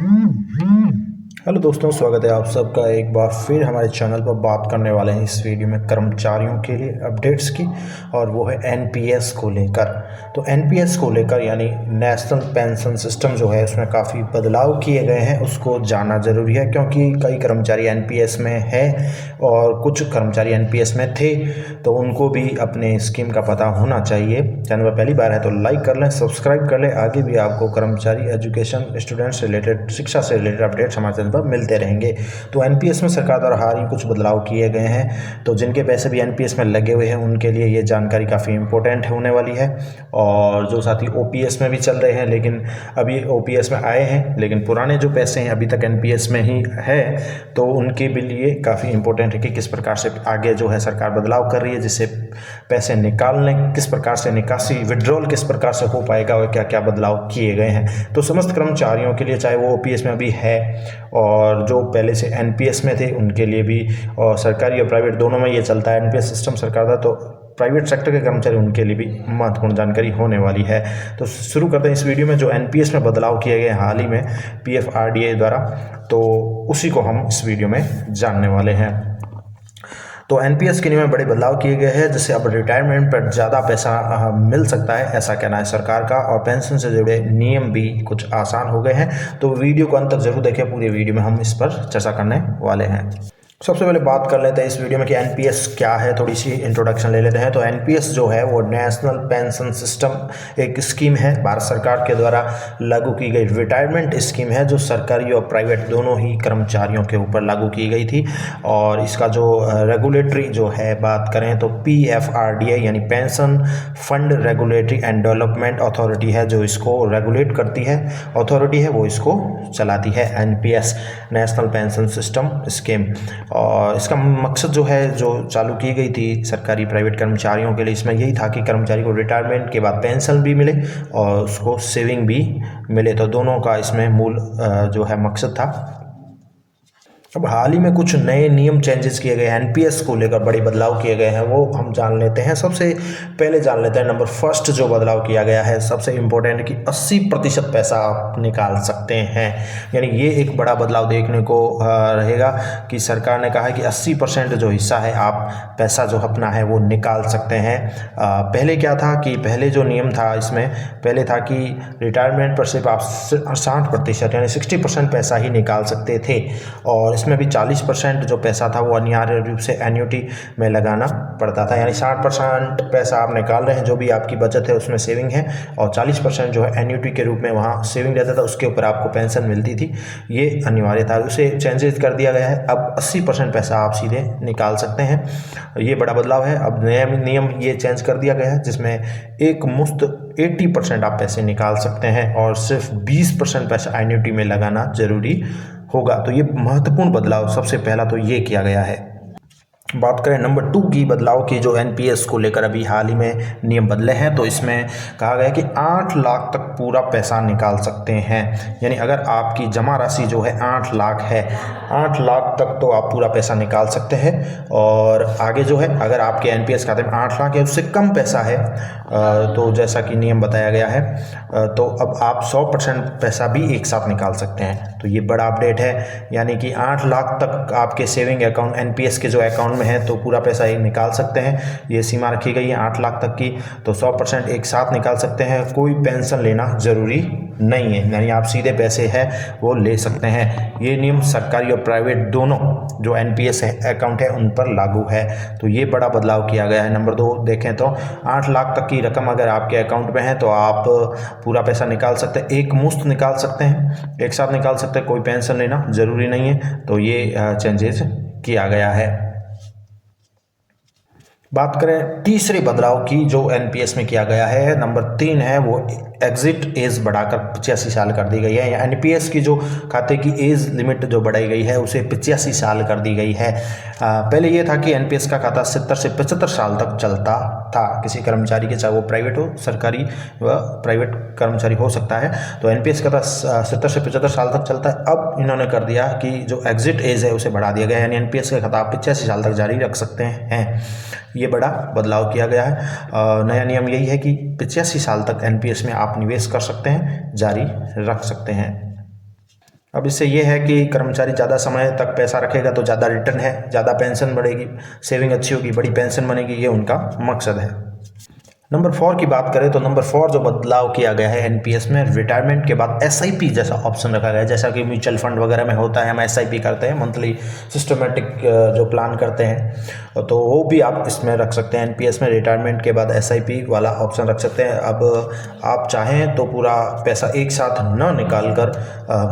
Hello दोस्तों, स्वागत है आप सबका एक बार फिर हमारे चैनल पर। बात करने वाले हैं इस वीडियो में कर्मचारियों के लिए अपडेट्स की, और वो है एनपीएस को लेकर। तो एनपीएस को लेकर यानी नेशनल पेंशन सिस्टम जो है उसमें काफ़ी बदलाव किए गए हैं, उसको जानना ज़रूरी है क्योंकि कई कर्मचारी एनपीएस में है और कुछ कर्मचारी एनपीएस में थे, तो उनको भी अपने स्कीम का पता होना चाहिए। चैनल पर पहली बार है तो लाइक कर लें, सब्सक्राइब कर लें। आगे भी आपको कर्मचारी एजुकेशन, स्टूडेंट्स से रिलेटेड, शिक्षा से रिलेटेड अपडेट्स हमारे चैनल पर मिलते रहेंगे। तो एनपीएस में सरकार द्वारा हाल ही कुछ बदलाव किए गए हैं, तो जिनके पैसे भी एनपीएस में लगे हुए हैं उनके लिए ये जानकारी काफ़ी इंपॉर्टेंट होने वाली है। और जो साथी ओपीएस में भी चल रहे हैं लेकिन अभी ओपीएस में आए हैं लेकिन पुराने जो पैसे हैं अभी तक एनपीएस में ही है, तो उनके भी लिए काफ़ी इंपॉर्टेंट है कि किस प्रकार से आगे जो है सरकार बदलाव कर रही है, जिससे पैसे निकालने, किस प्रकार से निकासी, विड्रॉल किस प्रकार से हो पाएगा और क्या क्या बदलाव किए गए हैं। तो समस्त कर्मचारियों के लिए, चाहे वो ओपीएस में अभी है और जो पहले से एनपीएस में थे उनके लिए भी, और सरकारी और प्राइवेट दोनों में ये चलता है एनपीएस सिस्टम सरकार का, तो प्राइवेट सेक्टर के कर्मचारी उनके लिए भी महत्वपूर्ण जानकारी होने वाली है। तो शुरू करते हैं इस वीडियो में जो एनपीएस में बदलाव किए गए हाल ही में पीएफआरडीए द्वारा, तो उसी को हम इस वीडियो में जानने वाले हैं। तो एनपीएस के नियम में बड़े बदलाव किए गए हैं, जिससे अब रिटायरमेंट पर ज़्यादा पैसा मिल सकता है, ऐसा कहना है सरकार का। और पेंशन से जुड़े नियम भी कुछ आसान हो गए हैं। तो वीडियो को अंत तक जरूर देखें, पूरे वीडियो में हम इस पर चर्चा करने वाले हैं। सबसे पहले बात कर लेते हैं इस वीडियो में कि एनपीएस क्या है, थोड़ी सी इंट्रोडक्शन ले लेते हैं। तो एनपीएस जो है वो नेशनल पेंशन सिस्टम एक स्कीम है, भारत सरकार के द्वारा लागू की गई रिटायरमेंट स्कीम है, जो सरकारी और प्राइवेट दोनों ही कर्मचारियों के ऊपर लागू की गई थी। और इसका जो रेगुलेटरी जो है बात करें तो पीएफआरडीए यानी pension fund regulatory and development authority है जो इसको रेगुलेट करती है, अथॉरिटी है वो इसको चलाती है, NPS national pension system scheme. और इसका मकसद जो है, जो चालू की गई थी सरकारी प्राइवेट कर्मचारियों के लिए, इसमें यही था कि कर्मचारी को रिटायरमेंट के बाद पेंशन भी मिले और उसको सेविंग भी मिले। तो दोनों का इसमें मूल जो है मकसद था। अब हाल ही में कुछ नए नियम चेंजेस किए गए हैं, एनपीएस को लेकर बड़े बदलाव किए गए हैं, वो हम जान लेते हैं। सबसे पहले जान लेते हैं नंबर फर्स्ट जो बदलाव किया गया है, सबसे इम्पोर्टेंट, कि 80% पैसा आप निकाल सकते हैं। यानी ये एक बड़ा बदलाव देखने को रहेगा कि सरकार ने कहा है कि 80% जो हिस्सा है आप पैसा जो अपना है वो निकाल सकते हैं। पहले क्या था कि पहले जो नियम था इसमें, पहले था कि रिटायरमेंट पर सिर्फ आप 60% यानी 60% पैसा ही निकाल सकते थे, और इसमें भी 40% जो पैसा था वो अनिवार्य रूप से एन्युटी में लगाना पड़ता था। यानी 60% पैसा आप निकाल रहे हैं, जो भी आपकी बचत है उसमें सेविंग है, और 40% जो है एन्युटी के रूप में वहाँ सेविंग रहता था, उसके ऊपर आपको पेंशन मिलती थी। ये अनिवार्य था, उसे चेंजेस कर दिया गया है। अब 80% पैसा आप सीधे निकाल सकते हैं, ये बड़ा बदलाव है। अब नया नियम ये चेंज कर दिया गया है जिसमें एक मुश्त 80% आप पैसे निकाल सकते हैं और सिर्फ 20% पैसा एन्युटी में लगाना जरूरी होगा। तो ये महत्वपूर्ण बदलाव सबसे पहला तो ये किया गया है। बात करें नंबर 2 की बदलाव की, जो एनपीएस को लेकर अभी हाल ही में नियम बदले हैं, तो इसमें कहा गया है कि 8 लाख तक पूरा पैसा निकाल सकते हैं। यानी अगर आपकी जमा राशि जो है 8 लाख है, 8 लाख तक तो आप पूरा पैसा निकाल सकते हैं। और आगे जो है, अगर आपके एनपीएस खाते में 8 लाख है, उससे कम पैसा है, तो जैसा कि नियम बताया गया है, तो अब आप 100% पैसा भी एक साथ निकाल सकते हैं। तो ये बड़ा अपडेट है, यानी कि 8 लाख तक आपके सेविंग अकाउंट, एनपीएस के जो अकाउंट में है, तो पूरा पैसा ही निकाल सकते हैं। ये सीमा रखी गई है 8 लाख तक की, तो 100% एक साथ निकाल सकते हैं। कोई पेंशन लेना जरूरी नहीं है, यानी आप सीधे पैसे हैं वो ले सकते हैं। ये नियम सरकारी और प्राइवेट दोनों जो एनपीएस अकाउंट है उन पर लागू है। तो ये बड़ा बदलाव किया गया है। नंबर 2 देखें तो 8 लाख तक की रकम अगर आपके अकाउंट में है तो आप पूरा पैसा निकाल सकते हैं, एक मुश्त निकाल सकते हैं, एक साथ निकाल सकते हैं, कोई पेंशन लेना जरूरी नहीं है। तो ये चेंजेस किया गया है। बात करें तीसरे बदलाव की जो एनपीएस में किया गया है, नंबर 3 है, वो एग्जिट एज बढ़ाकर 85 साल कर दी गई है। एनपीएस की जो खाते की एज लिमिट जो बढ़ाई गई है उसे 85 साल कर दी गई है। पहले ये था कि एनपीएस का खाता 70 से 75 साल तक चलता था किसी कर्मचारी के, चाहे वो प्राइवेट हो, सरकारी व प्राइवेट कर्मचारी हो सकता है। तो एनपीएस का खाता 70 से 75 साल तक चलता है। अब इन्होंने कर दिया कि जो एग्जिट एज है उसे बढ़ा दिया गया है, यानी एनपीएस का खाता आप 85 साल तक जारी रख सकते हैं। ये बड़ा बदलाव किया गया है। नया नियम यही है कि 85 साल तक एनपीएस में आप निवेश कर सकते हैं, जारी रख सकते हैं। अब इससे ये है कि कर्मचारी ज़्यादा समय तक पैसा रखेगा तो ज़्यादा रिटर्न है, ज़्यादा पेंशन बढ़ेगी, सेविंग अच्छी होगी, बड़ी पेंशन बनेगी, ये उनका मकसद है। नंबर 4 की बात करें तो नंबर 4 जो बदलाव किया गया है एनपीएस में, रिटायरमेंट के बाद एसआईपी जैसा ऑप्शन रखा गया है। जैसा कि म्यूचुअल फंड वगैरह में होता है, हम एसआईपी करते हैं, मंथली सिस्टमेटिक जो प्लान करते हैं, तो वो भी आप इसमें रख सकते हैं। एनपीएस में रिटायरमेंट के बाद एसआईपी वाला ऑप्शन रख सकते हैं। अब आप चाहें तो पूरा पैसा एक साथ न निकाल कर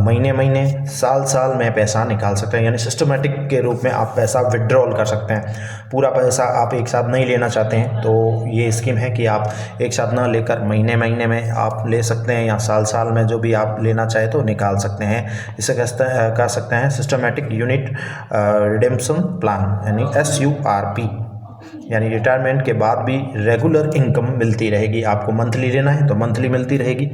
महीने महीने, साल साल में पैसा निकाल सकते हैं, यानी सिस्टमेटिक के रूप में आप पैसा विड्रॉल कर सकते हैं। पूरा पैसा आप एक साथ नहीं लेना चाहते हैं तो ये स्कीम है कि आप एक साथ ना लेकर महीने महीने में आप ले सकते हैं, या साल साल में जो भी आप लेना चाहे तो निकाल सकते हैं। इसे कह सकते हैं सिस्टमेटिक यूनिट रिडेम्पशन प्लान, यानी SURP। यानी रिटायरमेंट के बाद भी रेगुलर इनकम मिलती रहेगी। आपको मंथली लेना है तो मंथली मिलती रहेगी,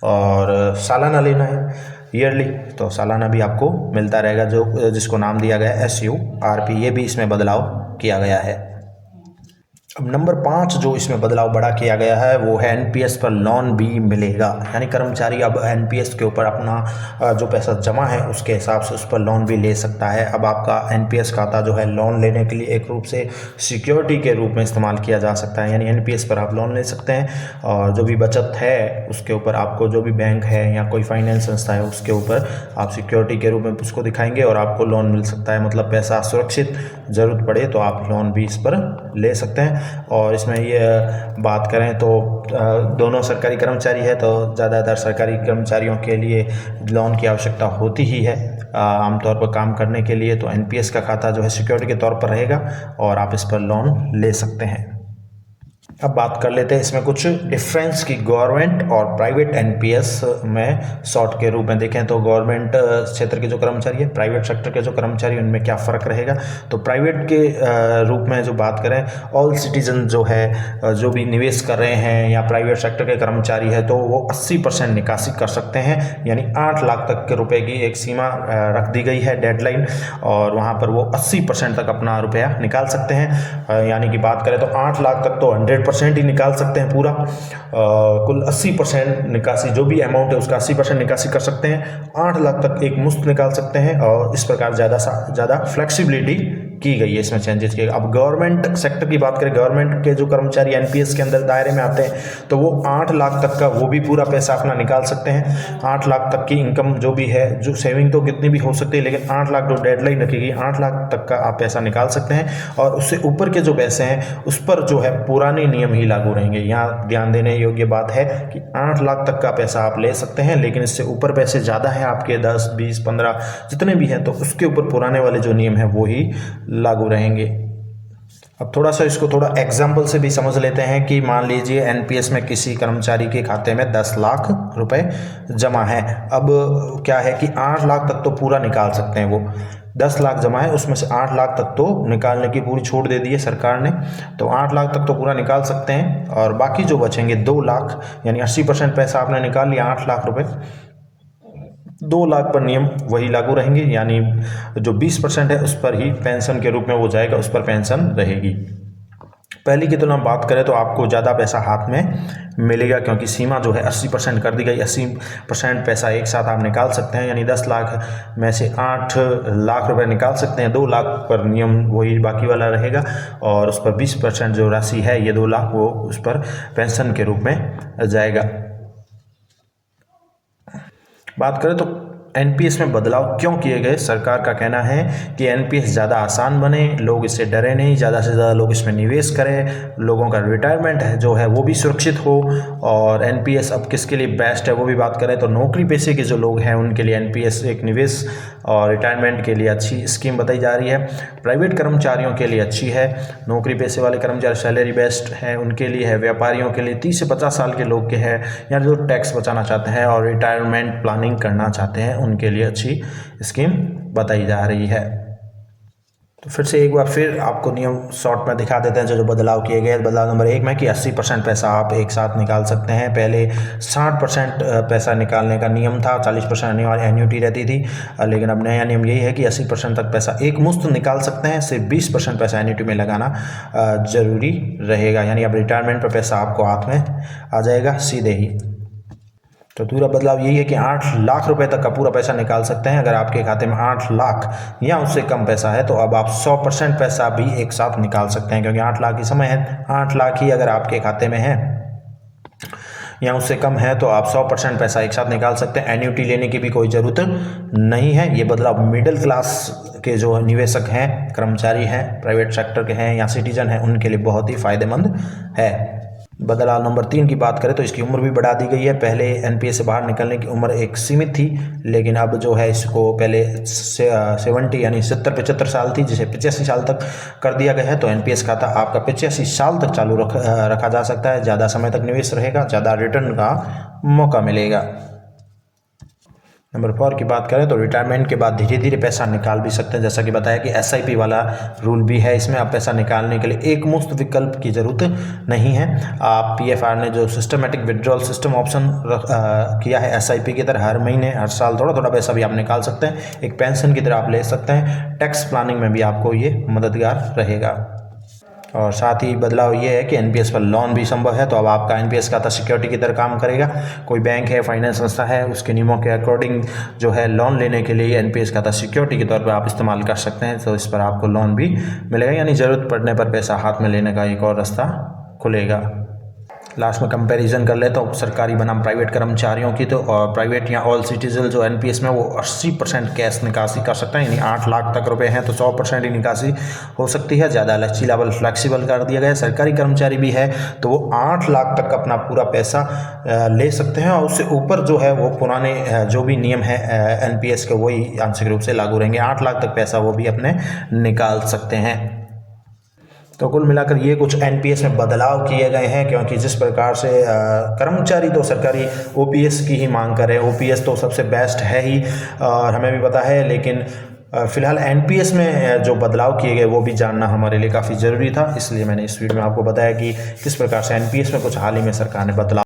और सालाना लेना है ईयरली तो सालाना भी आपको मिलता रहेगा, जो जिसको नाम दिया गया है SURP। ये भी इसमें बदलाव किया गया है। अब नंबर 5 जो इसमें बदलाव बड़ा किया गया है वो है एनपीएस पर लोन भी मिलेगा। यानी कर्मचारी अब एनपीएस के ऊपर अपना जो पैसा जमा है उसके हिसाब से उस पर लोन भी ले सकता है। अब आपका एनपीएस खाता जो है लोन लेने के लिए एक रूप से सिक्योरिटी के रूप में इस्तेमाल किया जा सकता है। यानी एनपीएस पर आप लोन ले सकते हैं, और जो भी बचत है उसके ऊपर आपको, जो भी बैंक है या कोई फाइनेंस संस्था है उसके ऊपर आप सिक्योरिटी के रूप में उसको दिखाएंगे और आपको लोन मिल सकता है। मतलब पैसा सुरक्षित, ज़रूरत पड़े तो आप लोन भी इस पर ले सकते हैं। और इसमें ये बात करें तो दोनों सरकारी कर्मचारी है तो ज़्यादातर सरकारी कर्मचारियों के लिए लोन की आवश्यकता होती ही है आमतौर पर काम करने के लिए। तो एनपीएस का खाता जो है सिक्योरिटी के तौर पर रहेगा और आप इस पर लोन ले सकते हैं। अब बात कर लेते हैं इसमें कुछ डिफरेंस की गवर्नमेंट और प्राइवेट एनपीएस में। शॉर्ट के रूप में देखें तो गवर्नमेंट क्षेत्र के जो कर्मचारी है, प्राइवेट सेक्टर के जो कर्मचारी, उनमें क्या फ़र्क रहेगा। तो प्राइवेट के रूप में जो बात करें, ऑल सिटीजन जो है, जो भी निवेश कर रहे हैं या प्राइवेट सेक्टर के कर्मचारी है, तो वो 80% निकासी कर सकते हैं। यानी 8 लाख तक के रुपए की एक सीमा रख दी गई है, डेडलाइन, और वहाँ पर वो 80% तक अपना रुपया निकाल सकते हैं। यानी कि बात करें तो 8 लाख तक तो 100% ही निकाल सकते हैं पूरा। कुल 80% निकासी, जो भी अमाउंट है उसका 80% निकासी कर सकते हैं। 8 लाख तक एक मुश्त निकाल सकते हैं, और इस प्रकार ज़्यादा फ्लेक्सिबिलिटी की गई है, इसमें चेंजेस किए। अब गवर्नमेंट सेक्टर की बात करें, गवर्नमेंट के जो कर्मचारी एनपीएस के अंदर दायरे में आते हैं तो वो 8 लाख तक का वो भी पूरा पैसा अपना निकाल सकते हैं। 8 लाख तक की इनकम जो भी है, जो सेविंग तो कितनी भी हो सकती है, लेकिन 8 लाख जो डेडलाइन रखेगी, 8 लाख तक का आप पैसा निकाल सकते हैं। और उससे ऊपर के जो पैसे हैं उस पर जो है पुराने नियम ही लागू रहेंगे। यहाँ ध्यान देने योग्य बात है कि 8 लाख तक का पैसा आप ले सकते हैं, लेकिन इससे ऊपर पैसे ज़्यादा हैं आपके, 10, 20, 15 जितने भी हैं, तो उसके ऊपर पुराने वाले जो नियम है वो ही लागू रहेंगे। अब थोड़ा सा इसको थोड़ा एग्जाम्पल से भी समझ लेते हैं कि मान लीजिए एनपीएस में किसी कर्मचारी के खाते में 10 लाख रुपए जमा है। अब क्या है कि 8 लाख तक तो पूरा निकाल सकते हैं वो, 10 लाख जमा है उसमें से 8 लाख तक तो निकालने की पूरी छूट दे दी है सरकार ने, तो 8 लाख तक तो पूरा निकाल सकते हैं। और बाकी जो बचेंगे 2 लाख, यानी 80% पैसा आपने निकाल लिया, 8 लाख रुपए, 2 लाख पर नियम वही लागू रहेंगे। यानी जो 20% है उस पर ही पेंशन के रूप में वो जाएगा, उस पर पेंशन रहेगी। पहले की तुलना बात करें तो आपको ज़्यादा पैसा हाथ में मिलेगा, क्योंकि सीमा जो है 80% कर दी गई। 80% पैसा एक साथ आप निकाल सकते हैं, यानी 10 लाख में से 8 लाख रुपए निकाल सकते हैं। 2 लाख पर नियम वही बाकी वाला रहेगा, और उस पर 20% जो राशि है, ये 2 लाख, वो उस पर पेंशन के रूप में जाएगा। बात करें तो एनपीएस में बदलाव क्यों किए गए। सरकार का कहना है कि एनपीएस ज़्यादा आसान बने, लोग इससे डरे नहीं, ज़्यादा से ज़्यादा लोग इसमें निवेश करें, लोगों का रिटायरमेंट है जो है वो भी सुरक्षित हो। और एनपीएस अब किसके लिए बेस्ट है वो भी बात करें तो नौकरी पेशे के जो लोग हैं उनके लिए एनपीएस एक निवेश और रिटायरमेंट के लिए अच्छी स्कीम बताई जा रही है। प्राइवेट कर्मचारियों के लिए अच्छी है, नौकरी पेशे वाले कर्मचारी सैलरी बेस्ड है उनके लिए है, व्यापारियों के लिए 30 से 50 साल के लोग के है, या जो टैक्स बचाना चाहते हैं और रिटायरमेंट प्लानिंग करना चाहते हैं उनके लिए अच्छी स्कीम बताई जा रही है। तो फिर से एक बार फिर आपको नियम शॉर्ट में दिखा देते हैं जो बदलाव किए गए। बदलाव नंबर 1 में कि 80% पैसा आप एक साथ निकाल सकते हैं। पहले 60% पैसा निकालने का नियम था, 40% एन्युटी रहती थी, लेकिन अब नया नियम यही है कि 80% तक पैसा एक मुश्त निकाल सकते हैं, सिर्फ 20% पैसा एन्युटी में लगाना ज़रूरी रहेगा। यानी अब रिटायरमेंट पर पैसा आपको हाथ में आ जाएगा सीधे ही। तो पूरा बदलाव यही है कि 8 लाख रुपए तक का पूरा पैसा निकाल सकते हैं। अगर आपके खाते में 8 लाख या उससे कम पैसा है तो अब आप 100% पैसा भी एक साथ निकाल सकते हैं, क्योंकि 8 लाख ही समय है। 8 लाख ही अगर आपके खाते में है या उससे कम है तो आप 100% पैसा एक साथ निकाल सकते हैं। एन्युटी लेने की भी कोई ज़रूरत नहीं है। ये बदलाव मिडिल क्लास के जो निवेशक हैं, कर्मचारी हैं, प्राइवेट सेक्टर के हैं या सिटीजन हैं, उनके लिए बहुत ही फायदेमंद है। बदलाव नंबर 3 की बात करें तो इसकी उम्र भी बढ़ा दी गई है। पहले एनपीएस से बाहर निकलने की उम्र एक सीमित थी, लेकिन अब जो है इसको पहले 70 यानी 70-75 साल थी, जिसे 85 साल तक कर दिया गया है। तो एनपीएस खाता आपका 85 साल तक चालू रखा जा सकता है। ज़्यादा समय तक निवेश रहेगा, ज़्यादा रिटर्न का मौका मिलेगा। नंबर 4 की बात करें तो रिटायरमेंट के बाद धीरे धीरे पैसा निकाल भी सकते हैं। जैसा कि बताया कि एसआईपी वाला रूल भी है इसमें। आप पैसा निकालने के लिए एक मुफ्त विकल्प की ज़रूरत नहीं है। आप पीएफआर ने जो सिस्टमेटिक विड्रॉल सिस्टम ऑप्शन किया है एसआईपी की तरह, हर महीने हर साल थोड़ा थोड़ा पैसा भी आप निकाल सकते हैं। एक पेंशन की तरह आप ले सकते हैं। टैक्स प्लानिंग में भी आपको ये मददगार रहेगा। और साथ ही बदलाव ये है कि एनपीएस पर लोन भी संभव है। तो अब आपका एनपीएस खाता सिक्योरिटी की तरह काम करेगा। कोई बैंक है, फाइनेंस संस्था है, उसके नियमों के अकॉर्डिंग जो है लोन लेने के लिए एनपीएस खाता सिक्योरिटी के तौर पर आप इस्तेमाल कर सकते हैं। तो इस पर आपको लोन भी मिलेगा, यानी ज़रूरत पड़ने पर पैसा हाथ में लेने का एक और रास्ता खुलेगा। लास्ट में कंपैरिजन कर ले तो सरकारी बनाम प्राइवेट कर्मचारियों की, तो प्राइवेट या ऑल सिटीजन जो एनपीएस में वो 80% कैश निकासी कर सकता है, यानी 8 लाख तक रुपए हैं तो 100% ही निकासी हो सकती है। ज़्यादा लचीलापन फ्लेक्सिबल कर दिया गया है। सरकारी कर्मचारी भी है तो वो 8 लाख तक अपना पूरा पैसा ले सकते हैं, और उससे ऊपर जो है वो पुराने जो भी नियम है एनपीएस के वही आंशिक रूप से लागू रहेंगे। 8 लाख तक पैसा वो भी अपने निकाल सकते हैं। तो कुल मिलाकर ये कुछ एनपीएस में बदलाव किए गए हैं, क्योंकि जिस प्रकार से कर्मचारी तो सरकारी ओपीएस की ही मांग कर रहे हैं। ओपीएस तो सबसे बेस्ट है ही और हमें भी पता है, लेकिन फिलहाल एनपीएस में जो बदलाव किए गए वो भी जानना हमारे लिए काफ़ी ज़रूरी था। इसलिए मैंने इस वीडियो में आपको बताया कि किस प्रकार से एनपीएस में कुछ हाल ही में सरकार ने बदलाव